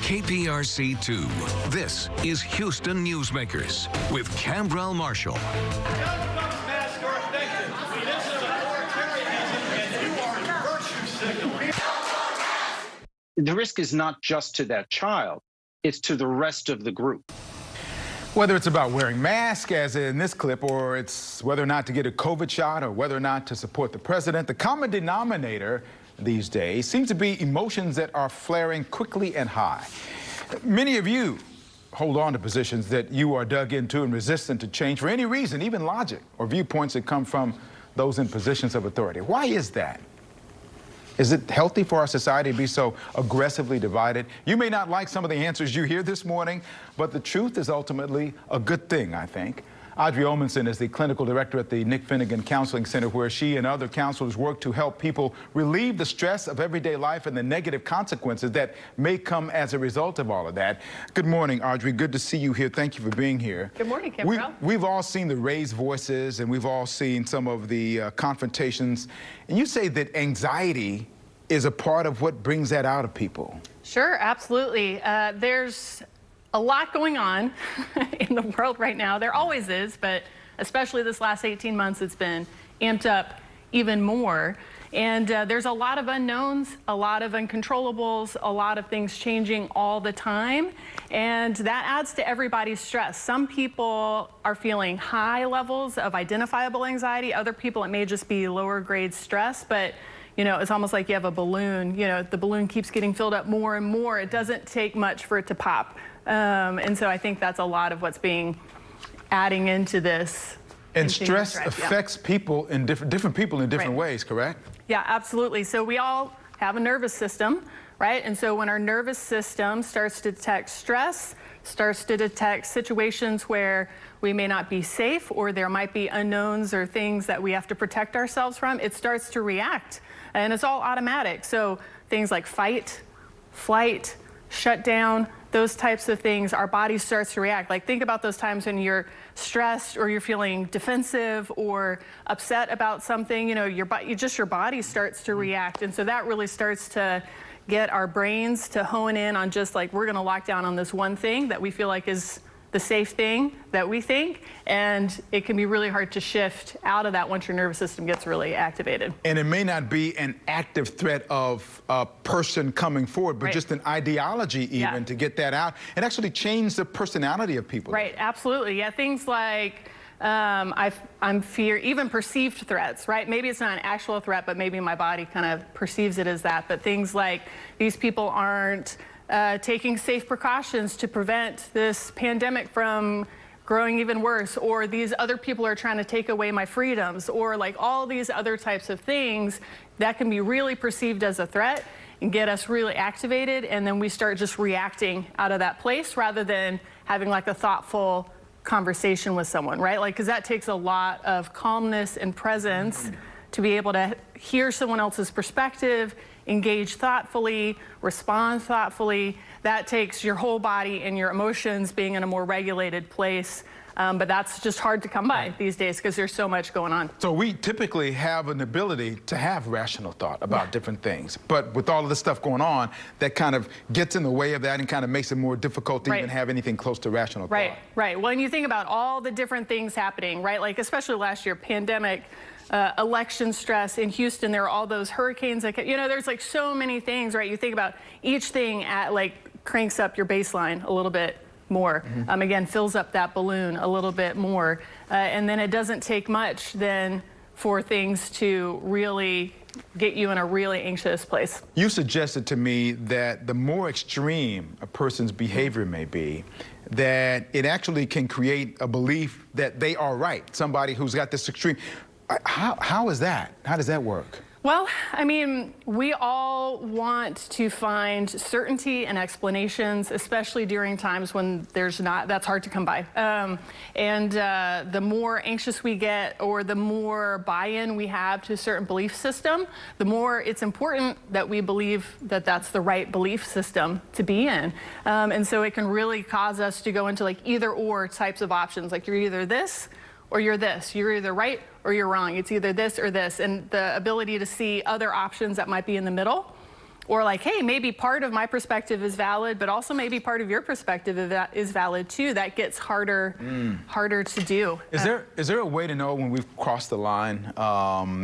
KPRC2. This is Houston Newsmakers with Cambrell Marshall. Masks are effective. This is an authoritarianism, and you are virtue signaling. The risk is not just to that child, it's to the rest of the group. Whether it's about wearing masks, as in this clip, or it's whether or not to get a COVID shot or whether or not to support the president, the common denominator these days seems to be emotions that are flaring quickly and high. Many of you hold on to positions that you are dug into and resistant to change for any reason, even logic or viewpoints that come from those in positions of authority. Why is that? Is it healthy for our society to be so aggressively divided? You may not like some of the answers you hear this morning, but the truth is ultimately a good thing, I think. Audrey Omenson is the clinical director at the Nick Finnegan Counseling Center, where she and other counselors work to help people relieve the stress of everyday life and the negative consequences that may come as a result of all of that. Good morning, Audrey. Good to see you here. Thank you for being here. Good morning, Cambrell. We've all seen the raised voices, and we've all seen some of the confrontations. And you say that anxiety is a part of what brings that out of people. Sure, absolutely. There's a lot going on in the world right now. There always is, but especially this last 18 months, it's been amped up even more. And there's a lot of unknowns, a lot of uncontrollables, a lot of things changing all the time. And that adds to everybody's stress. Some people are feeling high levels of identifiable anxiety. Other people, it may just be lower grade stress, but you know, it's almost like you have a balloon. You know, the balloon keeps getting filled up more and more. It doesn't take much for it to pop. And so I think that's a lot of what's adding into this. And stress affects people in different people in different ways, correct? Yeah, absolutely. So we all have a nervous system, right? And so when our nervous system starts to detect stress, starts to detect situations where we may not be safe, or there might be unknowns or things that we have to protect ourselves from, it starts to react. And it's all automatic. So things like fight, flight, shut down, those types of things, our body starts to react. Like, think about those times when you're stressed or you're feeling defensive or upset about something. You know, your body starts to react. And so that really starts to get our brains to hone in on just like, we're going to lock down on this one thing that we feel like is the safe thing that we think, and it can be really hard to shift out of that once your nervous system gets really activated. And it may not be an active threat of a person coming forward, but just an ideology even to get that out and actually change the personality of people. Right, absolutely. Yeah, things like I'm fear, even perceived threats, right? Maybe it's not an actual threat, but maybe my body kind of perceives it as that. But things like these people aren't taking safe precautions to prevent this pandemic from growing even worse, or these other people are trying to take away my freedoms, or like all these other types of things that can be really perceived as a threat and get us really activated, and then we start just reacting out of that place rather than having like a thoughtful conversation with someone, right? Like, because that takes a lot of calmness and presence to be able to hear someone else's perspective, engage thoughtfully, respond thoughtfully. That takes your whole body and your emotions being in a more regulated place. But that's just hard to come by these days because there's so much going on. So we typically have an ability to have rational thought about different things. But with all of this stuff going on, that kind of gets in the way of that and kind of makes it more difficult to even have anything close to rational thought. Right. Well, and you think about all the different things happening, right? Like, especially last year, pandemic, election stress in Houston, there are all those hurricanes that, you know, there's like so many things, right? You think about each thing at like cranks up your baseline a little bit more. Again, fills up that balloon a little bit more. And then it doesn't take much then for things to really get you in a really anxious place. You suggested to me that the more extreme a person's behavior may be, that it actually can create a belief that they are right. Somebody who's got this extreme. How is that? How does that work? Well, I mean, we all want to find certainty and explanations, especially during times when there's not, that's hard to come by. The more anxious we get, or the more buy-in we have to a certain belief system, the more it's important that we believe that that's the right belief system to be in. And so it can really cause us to go into like either or types of options, like you're either this or you're this. You're either right or you're wrong. It's either this or this. And the ability to see other options that might be in the middle Or like, hey, maybe part of my perspective is valid, but also maybe part of your perspective is valid too. That gets harder to do. Is there a way to know when we've crossed the line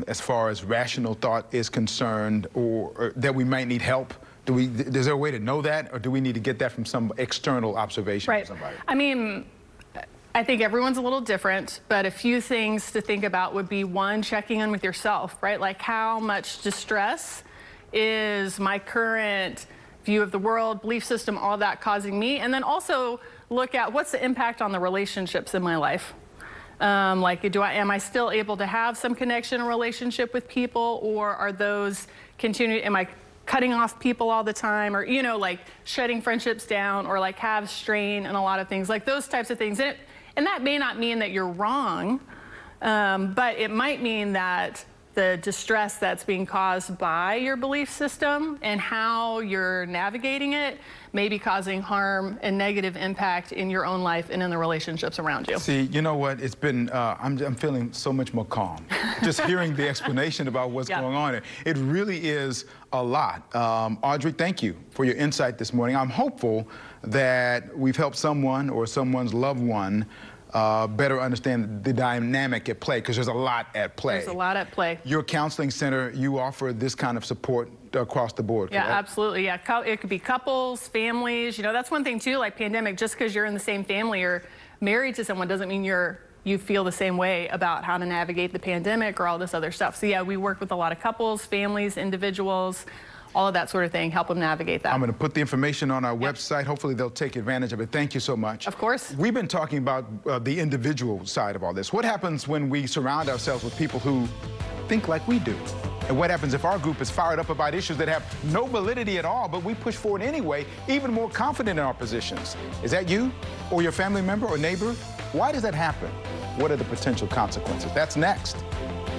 as far as rational thought is concerned, or that we might need help? Is there a way to know that, or do we need to get that from some external observation right. from somebody? I mean, I think everyone's a little different, but a few things to think about would be, one, checking in with yourself, right? Like, how much distress is my current view of the world, belief system, all that causing me? And then also look at what's the impact on the relationships in my life. Like, am I still able to have some connection or relationship with people, or are those am I cutting off people all the time, or, like shutting friendships down, or like have strain and a lot of things, like those types of things. And that may not mean that you're wrong, but it might mean that the distress that's being caused by your belief system and how you're navigating it may be causing harm and negative impact in your own life and in the relationships around you. See, you know what? It's been, I'm feeling so much more calm. Just hearing the explanation about what's going on. It really is a lot. Audrey, thank you for your insight this morning. I'm hopeful that we've helped someone or someone's loved one better understand the dynamic at play, because there's a lot at play. There's a lot at play. Your counseling center, you offer this kind of support across the board, correct? Yeah, absolutely. Yeah, it could be couples, families. That's one thing too, like pandemic, just because you're in the same family or married to someone doesn't mean you feel the same way about how to navigate the pandemic or all this other stuff. So yeah, we work with a lot of couples, families, individuals, all of that sort of thing, help them navigate that. I'm going to put the information on our website. Hopefully they'll take advantage of it. Thank you so much. Of course. We've been talking about the individual side of all this. What happens when we surround ourselves with people who think like we do? And what happens if our group is fired up about issues that have no validity at all, but we push forward anyway, even more confident in our positions? Is that you or your family member or neighbor? Why does that happen? What are the potential consequences? That's next.